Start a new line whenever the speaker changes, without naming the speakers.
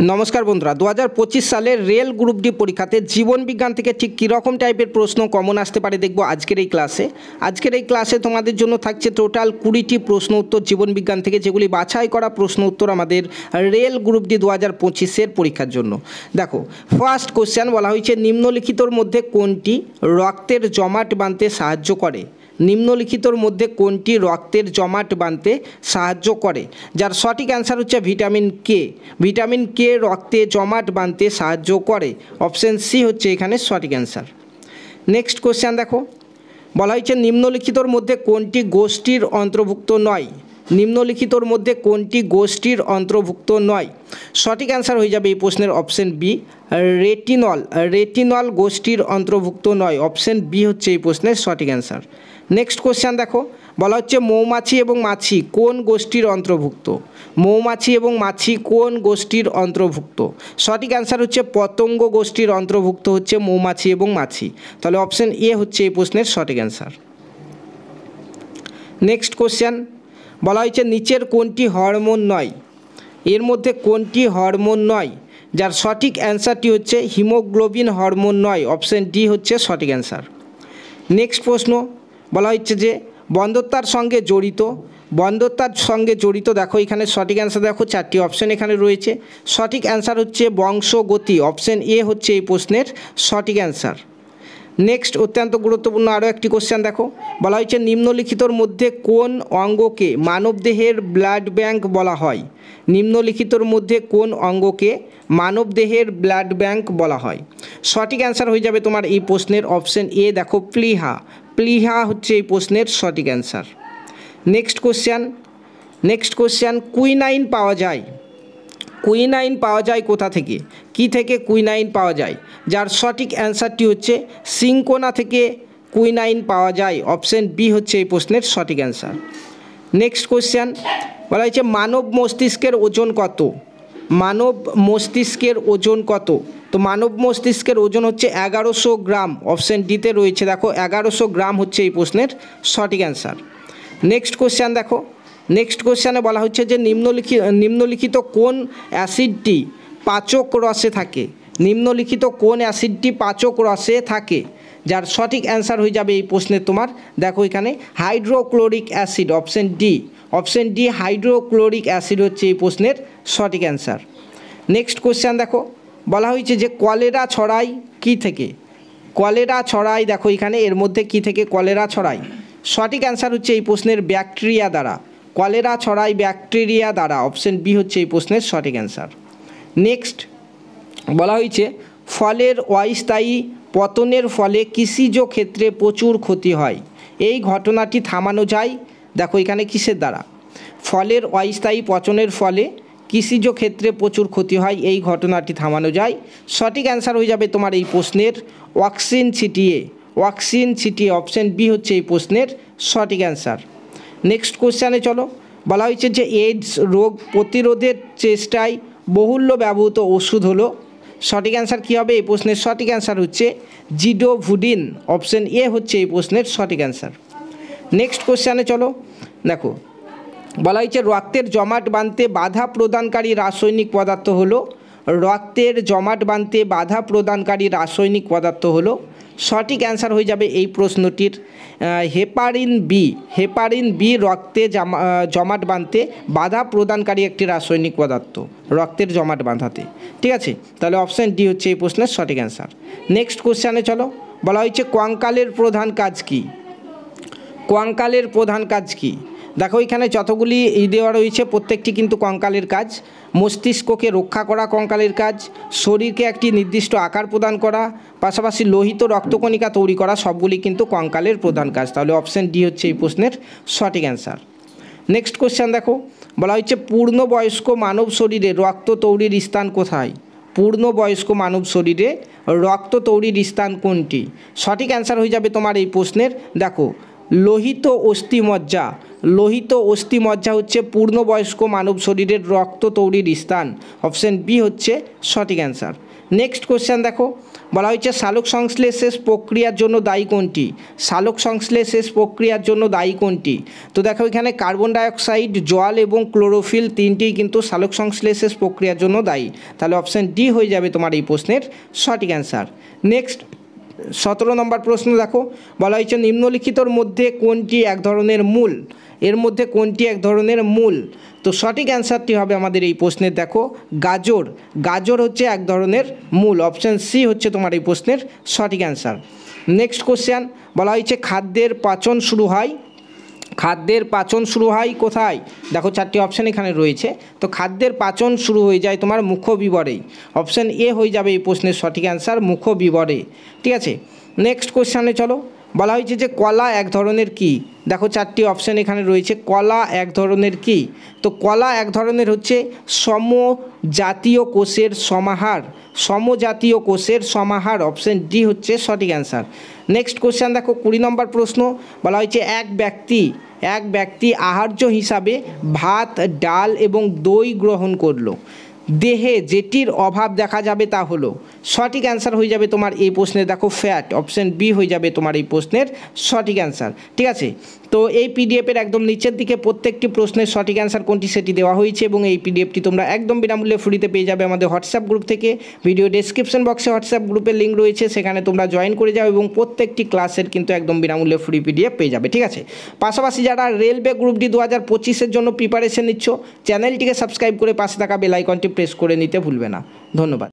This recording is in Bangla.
নমস্কার বন্ধুরা, 2025 সালের রেল গ্রুপ ডি পরীক্ষাতে জীবন বিজ্ঞান থেকে ঠিক কীরকম টাইপের প্রশ্ন কমন আসতে পারে দেখব আজকের এই ক্লাসে। তোমাদের জন্য থাকছে টোটাল 20টি প্রশ্ন উত্তর জীবন বিজ্ঞান থেকে, যেগুলি বাছাই করা প্রশ্ন উত্তর আমাদের রেল গ্রুপ ডি 2025-এর পরীক্ষার জন্য। দেখো, ফার্স্ট কোশ্চেন বলা হয়েছে নিম্নলিখিতর মধ্যে কোনটি রক্তের জমাট বাঁধতে সাহায্য করে? নিম্নলিখিতর মধ্যে কোনটি রক্তের জমাট বাঁধতে সাহায্য করে? যার সঠিক অ্যান্সার হচ্ছে ভিটামিন কে। ভিটামিন কে রক্তে জমাট বাঁধতে সাহায্য করে। অপশান সি হচ্ছে এখানে সঠিক অ্যান্সার। নেক্সট কোশ্চেন দেখো, বলা হয়েছে নিম্নলিখিতর মধ্যে কোনটি গোষ্ঠীর অন্তর্ভুক্ত নয়? নিম্নলিখিতর মধ্যে কোনটি গোষ্ঠীর অন্তর্ভুক্ত নয়? সঠিক অ্যান্সার হয়ে যাবে এই প্রশ্নের অপশান বি, রেটিনল গোষ্ঠীর অন্তর্ভুক্ত নয়। অপশান বি হচ্ছে এই প্রশ্নের সঠিক অ্যান্সার। নেক্সট কোশ্চেন দেখো, বলা হচ্ছে মৌমাছি এবং মাছি কোন গোষ্ঠীর অন্তর্ভুক্ত? মৌমাছি এবং মাছি কোন গোষ্ঠীর অন্তর্ভুক্ত? সঠিক অ্যান্সার হচ্ছে পতঙ্গ গোষ্ঠীর অন্তর্ভুক্ত হচ্ছে মৌমাছি এবং মাছি। তাহলে অপশান এ হচ্ছে এই প্রশ্নের সঠিক অ্যান্সার। নেক্সট কোশ্চেন বলা হয়েছে নিচের কোনটি হরমোন নয়? এর মধ্যে কোনটি হরমোন নয়? যার সঠিক অ্যান্সারটি হচ্ছে হিমোগ্লোবিন হরমোন নয়। অপশান ডি হচ্ছে সঠিক অ্যান্সার। নেক্সট প্রশ্ন বলা হচ্ছে যে বন্ধ্যতার সঙ্গে জড়িত দেখো এখানে সঠিক অ্যান্সার দেখো, চারটি অপশান এখানে রয়েছে। সঠিক অ্যান্সার হচ্ছে বংশগতি। অপশান এ হচ্ছে এই প্রশ্নের সঠিক অ্যান্সার। নেক্সট অত্যন্ত গুরুত্বপূর্ণ আরও একটি কোশ্চেন দেখো, বলা হয়েছে নিম্নলিখিতর মধ্যে কোন অঙ্গকে মানবদেহের ব্লাড ব্যাংক বলা হয়? নিম্নলিখিতর মধ্যে কোন অঙ্গকে মানবদেহের ব্লাড ব্যাংক বলা হয়? সঠিক অ্যান্সার হয়ে যাবে তোমার এই প্রশ্নের অপশান এ দেখো, প্লিহা হচ্ছে এই প্রশ্নের সঠিক অ্যান্সার। নেক্সট কোশ্চেন কুইনাইন পাওয়া যায় কোথা থেকে? কি থেকে কুইনাইন পাওয়া যায়? যার সঠিক অ্যান্সারটি হচ্ছে সিনকোনা থেকে কুইনাইন পাওয়া যায়। অপশান বি হচ্ছে এই প্রশ্নের সঠিক অ্যান্সার। নেক্সট কোশ্চেন বলা হয়েছে মানব মস্তিষ্কের ওজন কত? মানব মস্তিষ্কের ওজন কত? তো মানব মস্তিষ্কের ওজন হচ্ছে 1100 গ্রাম। অপশান ডিতে রয়েছে দেখো, 1100 গ্রাম হচ্ছে এই প্রশ্নের সঠিক অ্যান্সার। নেক্সট কোশ্চেন দেখো, নেক্সট কোশ্চেনে বলা হচ্ছে যে নিম্নলিখিত কোন অ্যাসিডটি পাচক রসে থাকে? নিম্নলিখিত কোন অ্যাসিডটি পাচক রসে থাকে? যার সঠিক অ্যান্সার হয়ে যাবে এই প্রশ্নের তোমার দেখো এখানে hydrochloric acid. Option D hydrochloric acid হচ্ছে এই প্রশ্নের সঠিক অ্যান্সার। নেক্সট কোশ্চেন দেখো, বলা হয়েছে যে কলেরা ছড়ায় কি থেকে? কলেরা ছড়ায় দেখো এখানে এর মধ্যে কি থেকে কলেরা ছড়ায়? সঠিক অ্যান্সার হচ্ছে এই প্রশ্নের ব্যাকটেরিয়া দ্বারা। কলেরা ছড়ায় ব্যাকটেরিয়া দ্বারা। অপশান বি হচ্ছে এই প্রশ্নের সঠিক অ্যান্সার। নেক্সট বলা হয়েছে ফলের অস্থায়ী পতনের ফলে কৃষিজ ক্ষেত্রে প্রচুর ক্ষতি হয়। এই ঘটনাটি থামানো যায় দেখো এখানে কিসের দ্বারা? ফলের অস্থায়ী পচনের ফলে কৃষিজ ক্ষেত্রে প্রচুর ক্ষতি হয়, এই ঘটনাটি থামানো যায়। সঠিক অ্যান্সার হয়ে যাবে তোমার এই প্রশ্নের ওয়াক্সিন ছিটিয়ে। অপশান বি হচ্ছে এই প্রশ্নের সঠিক অ্যান্সার। নেক্সট কোশ্চেনে চলো, বলা হয়েছে যে এইডস রোগ প্রতিরোধের চেষ্টায় বহুল্য ব্যবহৃত ওষুধ হলো। সঠিক অ্যান্সার কী হবে এই প্রশ্নের সঠিক অ্যান্সার হচ্ছে জিডোভুডিন। অপশান এ হচ্ছে এই প্রশ্নের সঠিক অ্যান্সার। নেক্সট কোশ্চেনে চলো দেখো, বলা হয়েছে রক্তের জমাট বাঁধতে বাধা প্রদানকারী রাসায়নিক পদার্থ হলো। রক্তের জমাট বাঁধতে বাধা প্রদানকারী রাসায়নিক পদার্থ হলো। সঠিক অ্যান্সার হয়ে যাবে এই প্রশ্নটির হেপারিন বি রক্তে জমাট বাঁধতে বাধা প্রদানকারী একটি রাসায়নিক পদার্থ রক্তের জমাট বাঁধাতে। ঠিক আছে, তাহলে অপশান ডি হচ্ছে এই প্রশ্নের সঠিক অ্যান্সার। নেক্সট কোশ্চেনে চলো, বলা হয়েছে কঙ্কালের প্রধান কাজ কি? দেখো এখানে যতগুলি দেওয়া রয়েছে প্রত্যেকটি কিন্তু কঙ্কালের কাজ। মস্তিষ্ককে রক্ষা করা কঙ্কালের কাজ, শরীরকে একটি নির্দিষ্ট আকার প্রদান করা, পাশাপাশি লোহিত রক্তকণিকা তৈরি করা, সবগুলি কিন্তু কঙ্কালের প্রধান কাজ। তাহলে অপশান ডি হচ্ছে এই প্রশ্নের সঠিক অ্যান্সার। নেক্সট কোশ্চেন দেখো, বলা হচ্ছে পূর্ণবয়স্ক মানব শরীরে রক্ত তৈরির স্থান কোথায়? পূর্ণবয়স্ক মানব শরীরে রক্ত তৈরির স্থান কোনটি? সঠিক অ্যান্সার হয়ে যাবে তোমার এই প্রশ্নের দেখো লোহিত অস্থিমজ্জা। লোহিত অস্থিমজ্জা হচ্ছে পূর্ণবয়স্ক মানব শরীরের রক্ত তৈরির স্থান। অপশান বি হচ্ছে সঠিক অ্যান্সার। নেক্সট কোশ্চেন দেখো, বলা হয়েছে সালোক সংশ্লেষ শেষ প্রক্রিয়ার জন্য দায়ী কোনটি? সালোক সংশ্লেষ শেষ প্রক্রিয়ার জন্য দায়ী কোনটি? তো দেখো এখানে কার্বন ডাইঅক্সাইড, জল এবং ক্লোরোফিল তিনটেই কিন্তু সালোক সংশ্লেষ শেষ প্রক্রিয়ার জন্য দায়ী। তাহলে অপশান ডি হয়ে যাবে তোমার এই প্রশ্নের সঠিক অ্যান্সার। নেক্সট 17 নম্বর প্রশ্ন দেখো, বলা হয়েছে নিম্নলিখিতর মধ্যে কোনটি এক ধরনের মূল? এর মধ্যে কোনটি এক ধরনের মূল? তো সঠিক অ্যান্সারটি হবে আমাদের এই প্রশ্নের দেখো গাজর। গাজর হচ্ছে এক ধরনের মূল। অপশান সি হচ্ছে তোমার এই প্রশ্নের সঠিক অ্যান্সার। নেক্সট কোশ্চেন, বলা হয়েছে খাদ্যের পাচন শুরু হয় কোথায়? দেখো 4টি অপশান এখানে রয়েছে। তো খাদ্যের পাচন শুরু হয়ে যায় তোমার মুখবিবরেই। অপশান এ হয়ে যাবে এই প্রশ্নের সঠিক অ্যান্সার, মুখবিবরে। ঠিক আছে, নেক্সট কোশ্চেনে চলো। বলা হয়েছে যে কলা এক ধরনের কি? দেখো 4টি অপশান এখানে রয়েছে। কলা এক ধরনের কি? তো কলা এক ধরনের হচ্ছে সমজাতীয় কোষের সমাহার। সমজাতীয় কোষের সমাহার। অপশান ডি হচ্ছে সঠিক অ্যান্সার। নেক্সট কোশ্চেন দেখো 20 নম্বর প্রশ্ন, বলা হয়েছে এক ব্যক্তি আহার্য হিসাবে ভাত, ডাল এবং দই গ্রহণ করলো। দেহে যেটির অভাব দেখা যাবে তা হলো। সঠিক অ্যান্সার হয়ে যাবে তোমার এই প্রশ্নে দেখো ফ্যাট। অপশান বি হয়ে যাবে তোমার এই প্রশ্নের সঠিক অ্যান্সার। ঠিক আছে, তো এই পিডিএফের একদম নিচের দিকে প্রত্যেকটি প্রশ্নের সঠিক অ্যান্সার কোনটি সেটি দেওয়া হয়েছে এবং এই পিডিএফটি তোমরা একদম বিনামূল্যে ফ্রিতে পেয়ে যাবে আমাদের হোয়াটসঅ্যাপ গ্রুপ থেকে। ভিডিও ডেসক্রিপশন বক্সে হোয়াটসঅ্যাপ গ্রুপের লিঙ্ক রয়েছে, সেখানে তোমরা জয়েন করে যাও এবং প্রত্যেকটি ক্লাসের কিন্তু একদম বিনামূল্যে ফ্রি পিডিএফ পেয়ে যাবে। ঠিক আছে, পাশাপাশি যারা রেলওয়ে গ্রুপ ডি 2025-এর জন্য প্রিপারেশন নিচ্ছ, চ্যানেলটিকে সাবস্ক্রাইব করে পাশে থাকা বেল আইকনটি প্রেস করে নিতে ভুলবে না। ধন্যবাদ।